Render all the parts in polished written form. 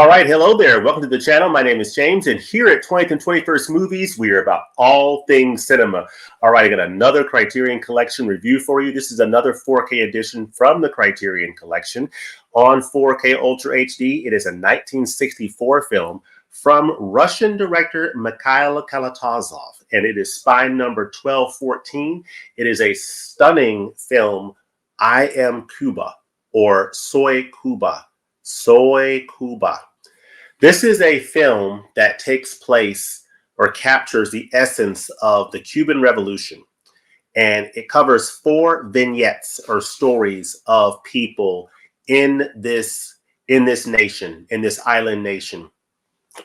All right, hello there. Welcome to the channel. My name is James, and here at 20th and 21st Movies, we are about all things cinema. All right, I got another Criterion Collection review for you. This is another 4K edition from the Criterion Collection on 4K Ultra HD. It is a 1964 film from Russian director Mikhail Kalatozov, and it is spine number 1214. It is a stunning film, I Am Cuba, or Soy Cuba. Soy Cuba. This is a film that takes place or captures the essence of the Cuban Revolution. And it covers 4 vignettes or stories of people in this nation, in this island nation.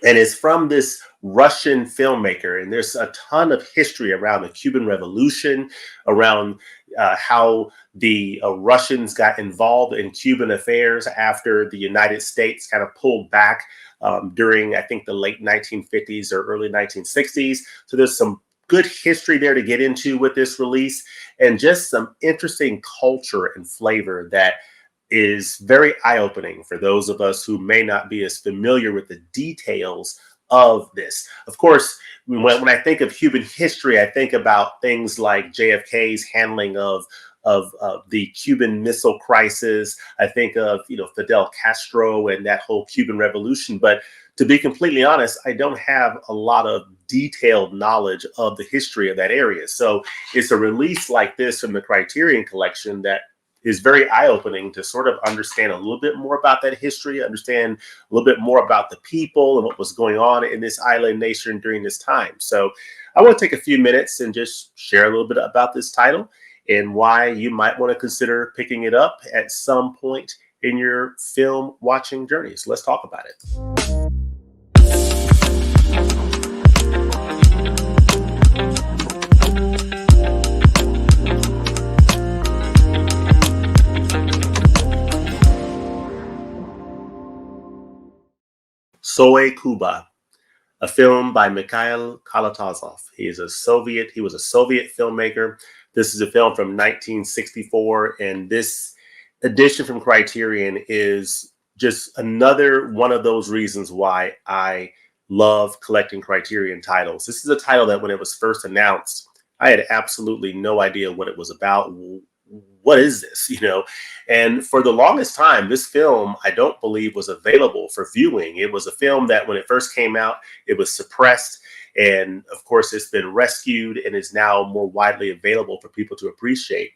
And it's from this Russian filmmaker. And there's a ton of history around the Cuban Revolution, around how the Russians got involved in Cuban affairs after the United States kind of pulled back during, I think, the late 1950s or early 1960s. So there's some good history there to get into with this release, and just some interesting culture and flavor that is very eye-opening for those of us who may not be as familiar with the details of this. Of course, when I think of Cuban history, I think about things like JFK's handling of the Cuban Missile Crisis. I think of, Fidel Castro and that whole Cuban Revolution. But to be completely honest, I don't have a lot of detailed knowledge of the history of that area. So it's a release like this from the Criterion Collection that is very eye-opening to sort of understand a little bit more about that history, understand a little bit more about the people and what was going on in this island nation during this time. So I want to take a few minutes and just share a little bit about this title and why you might want to consider picking it up at some point in your film watching journey. So let's talk about it. Soy Cuba, a film by Mikhail Kalatozov. He was a Soviet filmmaker. This is a film from 1964, and this edition from Criterion is just another one of those reasons why I love collecting Criterion titles. This is a title that when it was first announced, I had absolutely no idea what it was about. What is this, And for the longest time, this film, I don't believe, was available for viewing. It was a film that when it first came out, it was suppressed. And of course, it's been rescued and is now more widely available for people to appreciate.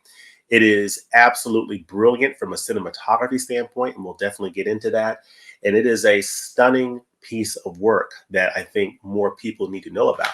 It is absolutely brilliant from a cinematography standpoint, and we'll definitely get into that. And it is a stunning piece of work that I think more people need to know about.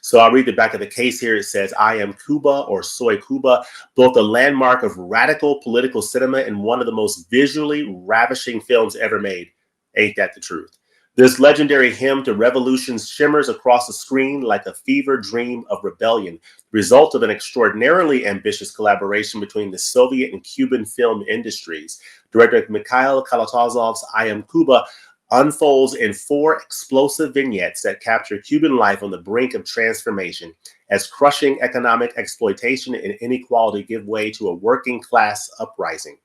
So I'll read the back of the case here. It says, I Am Cuba, or Soy Cuba, both a landmark of radical political cinema and one of the most visually ravishing films ever made. Ain't that the truth? This legendary hymn to revolution shimmers across the screen like a fever dream of rebellion, result of an extraordinarily ambitious collaboration between the Soviet and Cuban film industries. Director Mikhail Kalatozov's I Am Cuba unfolds in 4 explosive vignettes that capture Cuban life on the brink of transformation as crushing economic exploitation and inequality give way to a working class uprising.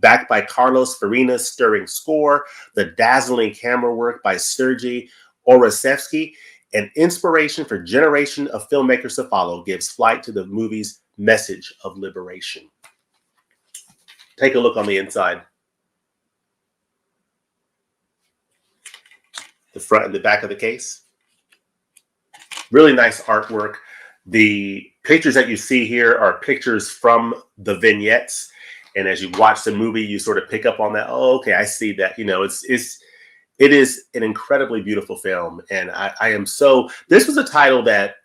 Backed by Carlos Farina's stirring score, the dazzling camera work by Sergei Orosevsky, an inspiration for generation of filmmakers to follow, gives flight to the movie's message of liberation. Take a look on the inside. The front and the back of the case. Really nice artwork. The pictures that you see here are pictures from the vignettes. And as you watch the movie, you sort of pick up on that. Oh, okay, I see that. It is an incredibly beautiful film. And this was a title that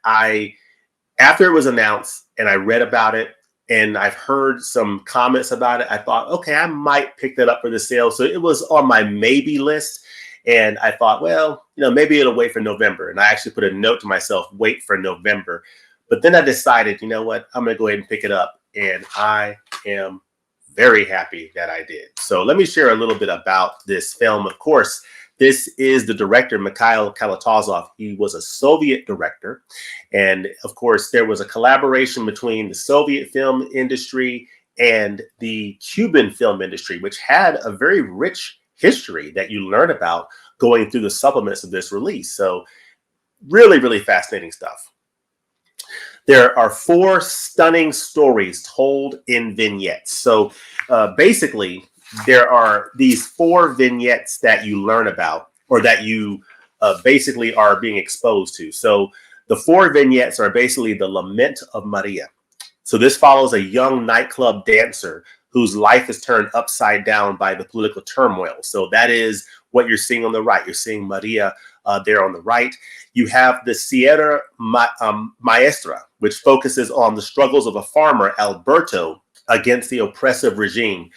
after it was announced and I read about it and I've heard some comments about it, I thought, okay, I might pick that up for the sale. So it was on my maybe list. And I thought, well, maybe it'll wait for November. And I actually put a note to myself, wait for November. But then I decided, you know what, I'm going to go ahead and pick it up. And I am very happy that I did. So let me share a little bit about this film. Of course, this is the director, Mikhail Kalatozov. He was a Soviet director. And of course, there was a collaboration between the Soviet film industry and the Cuban film industry, which had a very rich history that you learn about going through the supplements of this release. So really, really fascinating stuff. There are 4 stunning stories told in vignettes. So basically, there are these 4 vignettes that you learn about, or that you basically are being exposed to. So the 4 vignettes are basically the lament of Maria. So this follows a young nightclub dancer whose life is turned upside down by the political turmoil. So that is what you're seeing on the right. You're seeing Maria there on the right. You have the Sierra Maestra, which focuses on the struggles of a farmer, Alberto, against the oppressive regime.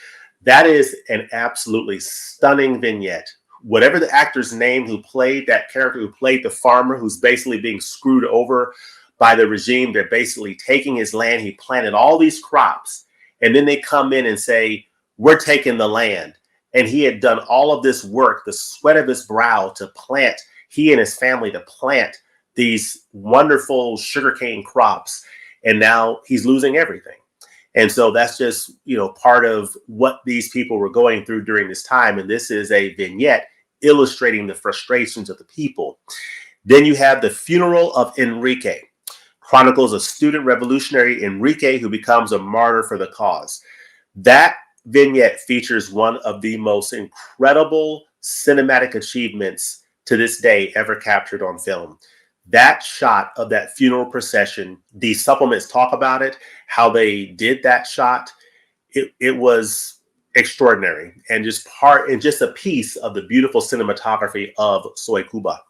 That is an absolutely stunning vignette. Whatever the actor's name who played that character, who played the farmer, who's basically being screwed over by the regime. They're basically taking his land. He planted all these crops, and then they come in and say, we're taking the land. And he had done all of this work, the sweat of his brow, to plant, he and his family, to plant these wonderful sugarcane crops. And now he's losing everything. And so that's just, part of what these people were going through during this time. And this is a vignette illustrating the frustrations of the people. Then you have the funeral of Enrique. Chronicles a student revolutionary, Enrique, who becomes a martyr for the cause. That vignette features one of the most incredible cinematic achievements to this day ever captured on film. That shot of that funeral procession, the supplements talk about it, how they did that shot. It was extraordinary, and just a piece of the beautiful cinematography of Soy Cuba.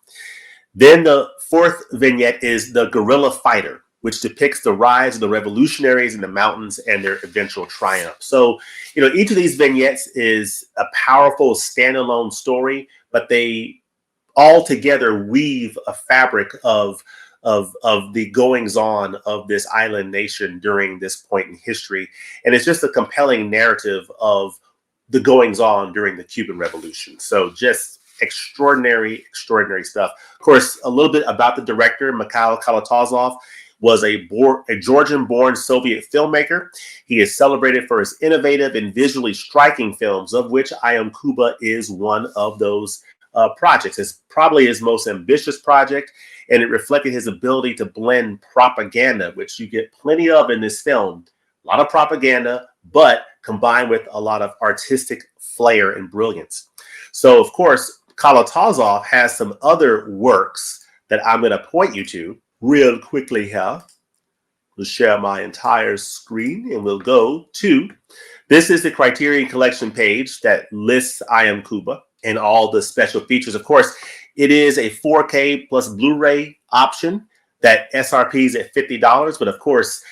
Then the 4th vignette is the guerrilla fighter, which depicts the rise of the revolutionaries in the mountains and their eventual triumph. So, each of these vignettes is a powerful standalone story, but they all together weave a fabric of the goings on of this island nation during this point in history. And it's just a compelling narrative of the goings on during the Cuban Revolution. So just extraordinary stuff. Of course, a little bit about the director. Mikhail Kalatozov was a Georgian-born Soviet filmmaker. He is celebrated for his innovative and visually striking films, of which I Am Cuba is one of those projects. It's probably his most ambitious project, and it reflected his ability to blend propaganda, which you get plenty of in this film. A lot of propaganda, but combined with a lot of artistic flair and brilliance. So, of course, Kalatozov has some other works that I'm going to point you to real quickly here. We'll share my entire screen, and we'll go to, this is the Criterion Collection page that lists I Am Cuba and all the special features. Of course, it is a 4K plus Blu-ray option that SRP is at $50. But of course,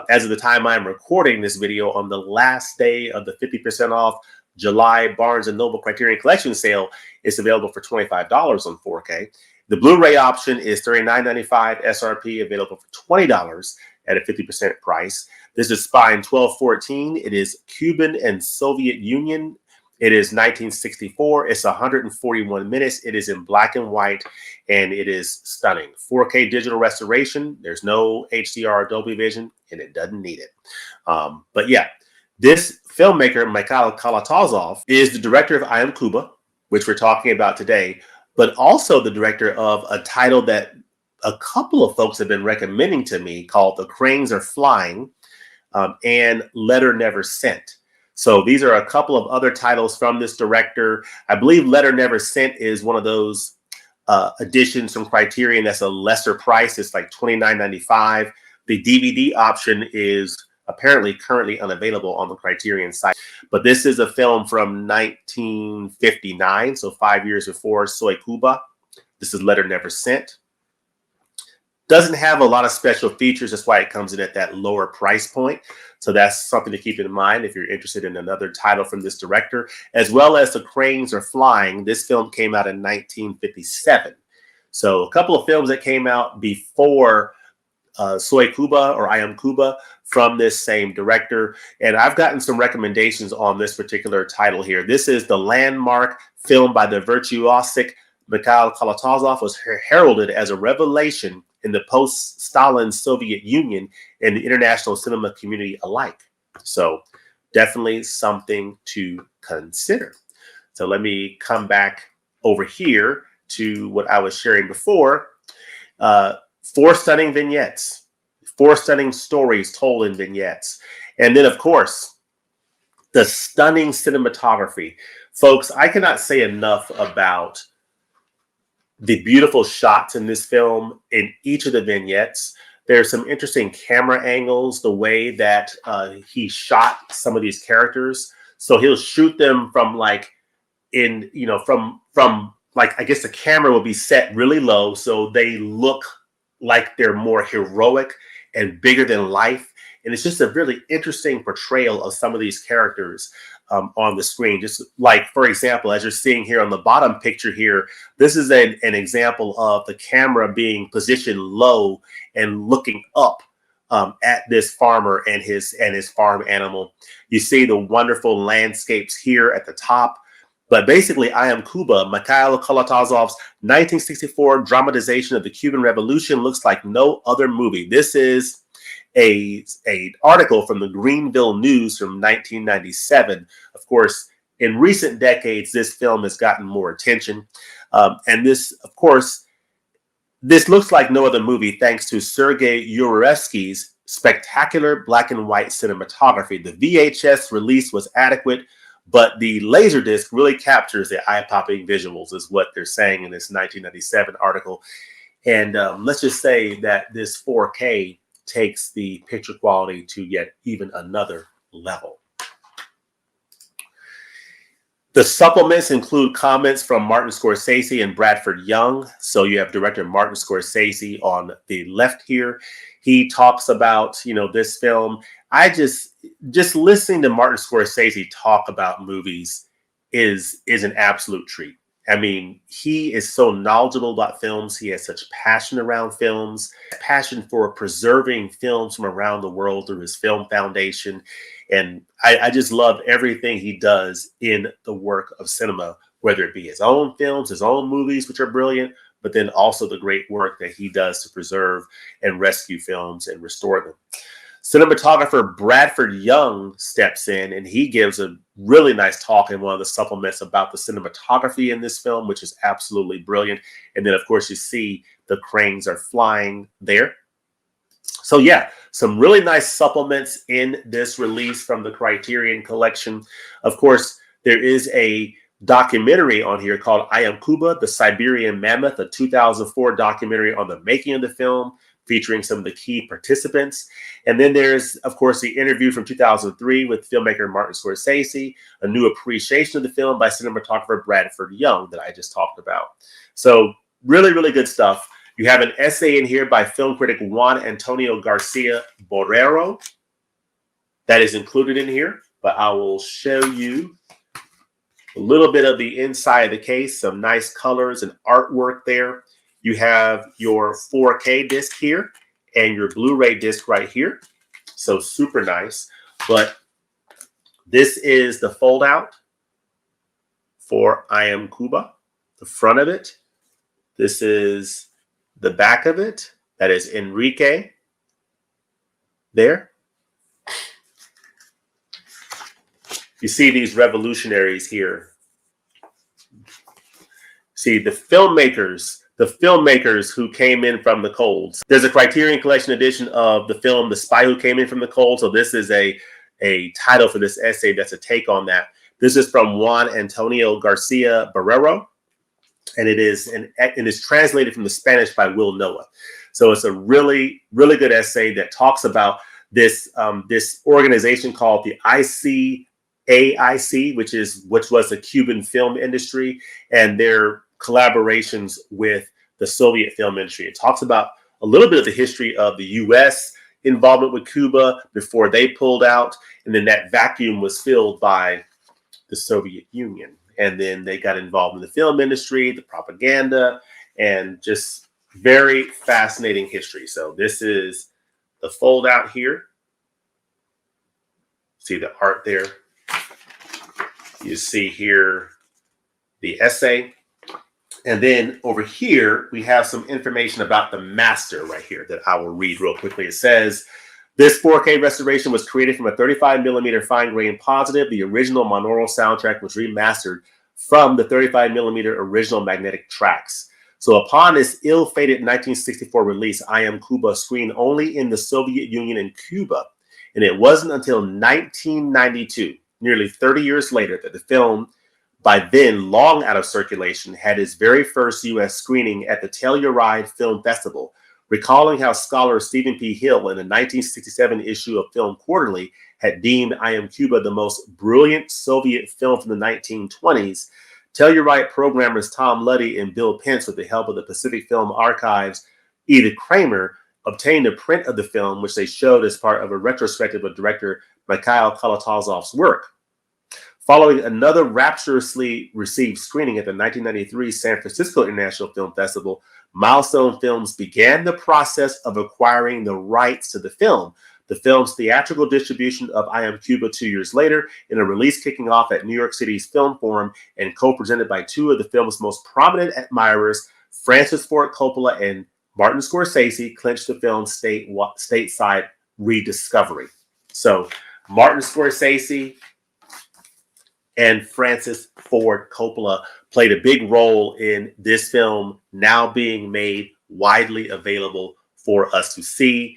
as of the time I'm recording this video, on the last day of the 50% off July Barnes & Noble Criterion Collection sale, it's available for $25 on 4K. The Blu-ray option is $39.95 SRP, available for $20 at a 50% price. This is Spine 1214. It is Cuban and Soviet Union. It is 1964. It's 141 minutes. It is in black and white, and it is stunning. 4K digital restoration. There's no HDR or Dolby Vision, and it doesn't need it. But yeah, this filmmaker, Mikhail Kalatozov, is the director of I Am Cuba, which we're talking about today, but also the director of a title that a couple of folks have been recommending to me called The Cranes Are Flying and Letter Never Sent. So these are a couple of other titles from this director. I believe Letter Never Sent is one of those editions from Criterion that's a lesser price. It's like $29.95. The DVD option is apparently currently unavailable on the Criterion site. But this is a film from 1959, so 5 years before Soy Cuba. This is Letter Never Sent. Doesn't have a lot of special features. That's why it comes in at that lower price point. So that's something to keep in mind if you're interested in another title from this director, as well as The Cranes Are Flying. This film came out in 1957. So a couple of films that came out before Soy Cuba or I Am Cuba from this same director. And I've gotten some recommendations on this particular title here. This is the landmark film by the virtuosic Mikhail Kalatozov, was heralded as a revelation in the post-Stalin Soviet Union and the international cinema community alike. So definitely something to consider. So let me come back over here to what I was sharing before, 4 stunning vignettes, 4 stunning stories told in vignettes. And then, of course, the stunning cinematography. Folks, I cannot say enough about the beautiful shots in this film in each of the vignettes. There's some interesting camera angles, the way that he shot some of these characters. So he'll shoot them from like from like, I guess the camera will be set really low so they look like they're more heroic and bigger than life. And it's just a really interesting portrayal of some of these characters on the screen. Just like, for example, as you're seeing here on the bottom picture here, this is an example of the camera being positioned low and looking up at this farmer and his farm animal. You see the wonderful landscapes here at the top. But basically, I Am Cuba, Mikhail Kalatozov's 1964 dramatization of the Cuban Revolution, looks like no other movie. This is a article from the Greenville News from 1997. Of course, in recent decades, this film has gotten more attention. And this, of course, this looks like no other movie thanks to Sergei Yurevsky's spectacular black and white cinematography. The VHS release was adequate, but the Laserdisc really captures the eye-popping visuals, is what they're saying in this 1997 article. And let's just say that this 4K takes the picture quality to yet even another level. The supplements include comments from Martin Scorsese and Bradford Young. So you have director Martin Scorsese on the left here. He talks about, this film. I just listening to Martin Scorsese talk about movies is an absolute treat. I mean, he is so knowledgeable about films. He has such passion around films, passion for preserving films from around the world through his film foundation. And I just love everything he does in the work of cinema, whether it be his own films, his own movies, which are brilliant, but then also the great work that he does to preserve and rescue films and restore them. Cinematographer Bradford Young steps in and he gives a really nice talk in one of the supplements about the cinematography in this film, which is absolutely brilliant. And then, of course, you see the cranes are flying there. So, yeah, some really nice supplements in this release from the Criterion Collection. Of course, there is a documentary on here called I Am Cuba, the Siberian Mammoth, a 2004 documentary on the making of the film, featuring some of the key participants. And then there's, of course, the interview from 2003 with filmmaker Martin Scorsese, a new appreciation of the film by cinematographer Bradford Young that I just talked about. So really, really good stuff. You have an essay in here by film critic Juan Antonio Garcia Borrero that is included in here, but I will show you a little bit of the inside of the case, some nice colors and artwork there. You have your 4K disc here and your Blu-ray disc right here. So super nice. But this is the fold out for I Am Cuba, the front of it. This is the back of it. That is Enrique there. You see these revolutionaries here. See the filmmakers who came in from the cold. There's a Criterion Collection edition of the film The Spy Who Came In From the Cold. So this is a title for this essay that's a take on that. This is from Juan Antonio Garcia Borrero, and it is translated from the Spanish by Will Noah. So it's a really, really good essay that talks about this organization called the ICAIC, which was the Cuban film industry, and their collaborations with the Soviet film industry. It talks about a little bit of the history of the U.S. involvement with Cuba before they pulled out, and then that vacuum was filled by the Soviet Union. And then they got involved in the film industry, the propaganda, and just very fascinating history. So this is the fold out here. See the art there. You see here the essay. And then over here, we have some information about the master right here that I will read real quickly. It says, this 4K restoration was created from a 35mm fine grain positive. The original monaural soundtrack was remastered from the 35 millimeter original magnetic tracks. So upon its ill-fated 1964 release, I Am Cuba screened only in the Soviet Union and Cuba. And it wasn't until 1992, nearly 30 years later, that the film, by then long out of circulation, had its very first U.S. screening at the Telluride Film Festival, recalling how scholar Stephen P. Hill in the 1967 issue of Film Quarterly had deemed I Am Cuba the most brilliant Soviet film from the 1920s. Telluride programmers Tom Luddy and Bill Pence, with the help of the Pacific Film Archives' Edith Kramer, obtained a print of the film, which they showed as part of a retrospective of director Mikhail Kalatozov's work. Following another rapturously received screening at the 1993 San Francisco International Film Festival, Milestone Films began the process of acquiring the rights to the film. The film's theatrical distribution of I Am Cuba 2 years later, in a release kicking off at New York City's Film Forum and co-presented by two of the film's most prominent admirers, Francis Ford Coppola and Martin Scorsese, clinched the film's stateside rediscovery. So Martin Scorsese and Francis Ford Coppola played a big role in this film now being made widely available for us to see.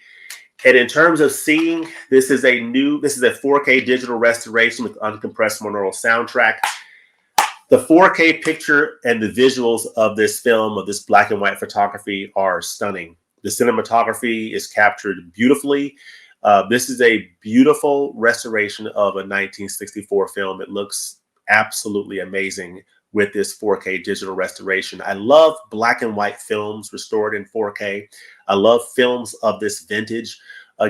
And in terms of seeing, this is a 4K digital restoration with uncompressed monaural soundtrack. The 4K picture and the visuals of this film, of this black and white photography, are stunning. The cinematography is captured beautifully. This is a beautiful restoration of a 1964 film. It looks absolutely amazing with this 4K digital restoration. I love black and white films restored in 4K. I love films of this vintage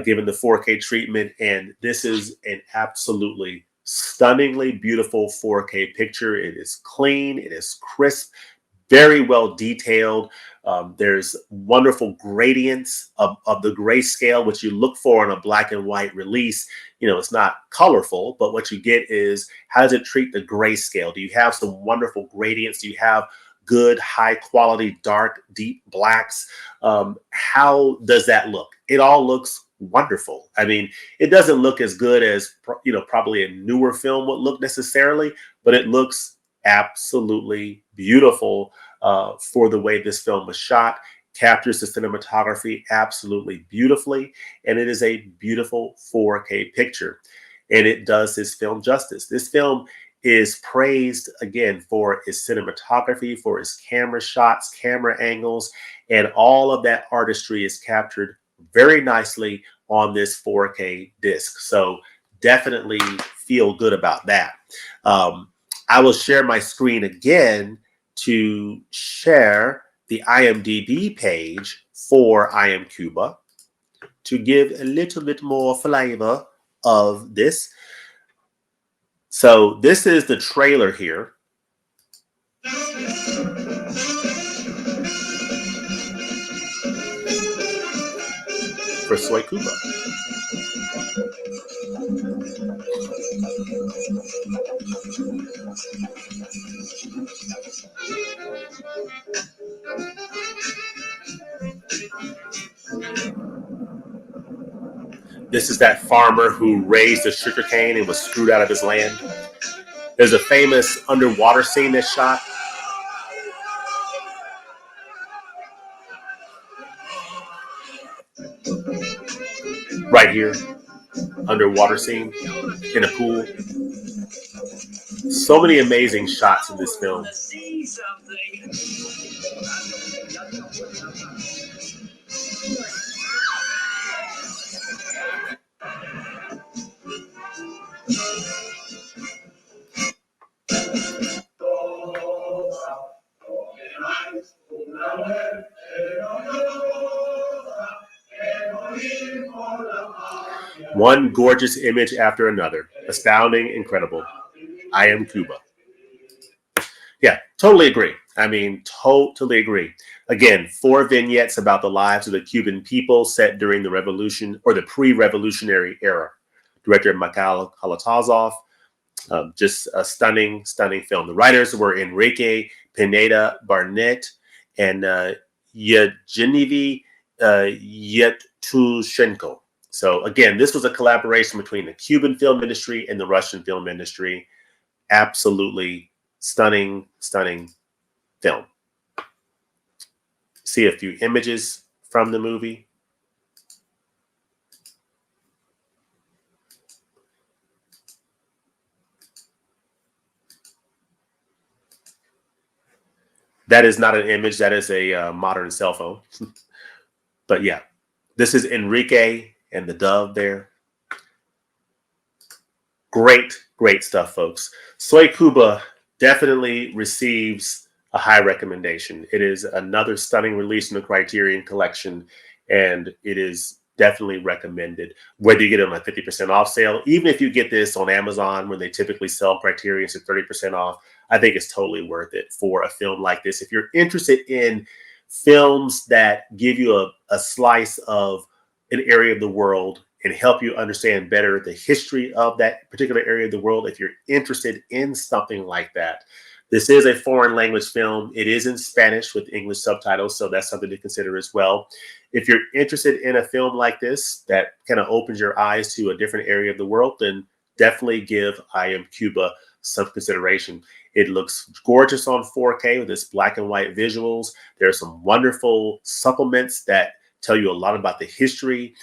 given the 4K treatment, and this is an absolutely stunningly beautiful 4K picture. It is clean, it is crisp, very well detailed. There's wonderful gradients of the grayscale, which you look for in a black and white release. You know, it's not colorful, but what you get is, how does it treat the grayscale? Do you have some wonderful gradients? Do you have good, high quality, dark, deep blacks? How does that look? It all looks wonderful. I mean, it doesn't look as good as, probably a newer film would look necessarily, but it looks absolutely beautiful for the way this film was shot. Captures the cinematography absolutely beautifully, and it is a beautiful 4K picture, and it does this film justice. This film is praised again for its cinematography, for its camera shots, camera angles, and all of that artistry is captured very nicely on this 4K disc. So definitely feel good about that. I will share my screen again to share the IMDb page for I Am Cuba to give a little bit more flavor of this. So this is the trailer here. For Soy Cuba. This is that farmer who raised the sugarcane and was screwed out of his land. There's a famous underwater scene that's shot. Right here, underwater scene in a pool. So many amazing shots in this film. One gorgeous image after another. Astounding, incredible. I Am Cuba. Yeah, totally agree. I mean, totally agree. Again, 4 vignettes about the lives of the Cuban people set during the revolution or the pre-revolutionary era. Director Mikhail Kalatozov. Just a stunning, stunning film. The writers were Enrique Pineda Barnett and Yevgeny Yevtushenko. So again, this was a collaboration between the Cuban film industry and the Russian film industry. Absolutely Stunning, stunning film. See a few images from the movie. That is not an image. That is a modern cell phone. But yeah, this is Enrique and the dove there. Great, great stuff, folks. Soy Cuba definitely receives a high recommendation. It is another stunning release in the Criterion Collection, and it is definitely recommended. Whether you get it on a 50% off sale, even if you get this on Amazon when they typically sell Criterions at 30% off, I think it's totally worth it for a film like this. If you're interested in films that give you a slice of an area of the world and help you understand better the history of that particular area of the world, if you're interested in something like that. This is a foreign language film. It is in Spanish with English subtitles, so that's something to consider as well. If you're interested in a film like this that kind of opens your eyes to a different area of the world, then definitely give I Am Cuba some consideration. It looks gorgeous on 4K with its black and white visuals. There are some wonderful supplements that tell you a lot about the history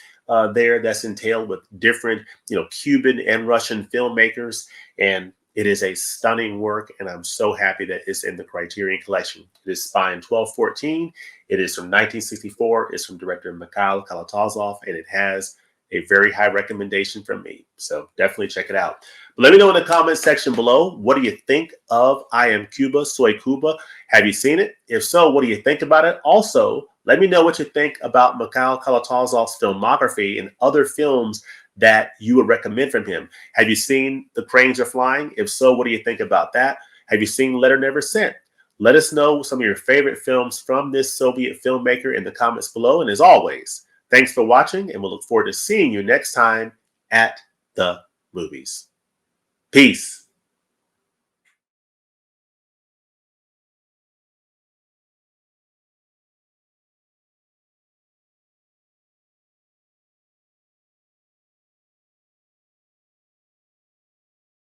there that's entailed with different, Cuban and Russian filmmakers. And it is a stunning work, and I'm so happy that it's in the Criterion Collection. It is Spine 1214. It is from 1964. It's from director Mikhail Kalatozov, and it has a very high recommendation from me. So definitely check it out. But let me know in the comments section below, what do you think of I Am Cuba, Soy Cuba? Have you seen it? If so, what do you think about it? Also, let me know what you think about Mikhail Kalatozov's filmography and other films that you would recommend from him. Have you seen The Cranes Are Flying? If so, what do you think about that? Have you seen Letter Never Sent? Let us know some of your favorite films from this Soviet filmmaker in the comments below. And as always, thanks for watching, and we'll look forward to seeing you next time at the movies. Peace.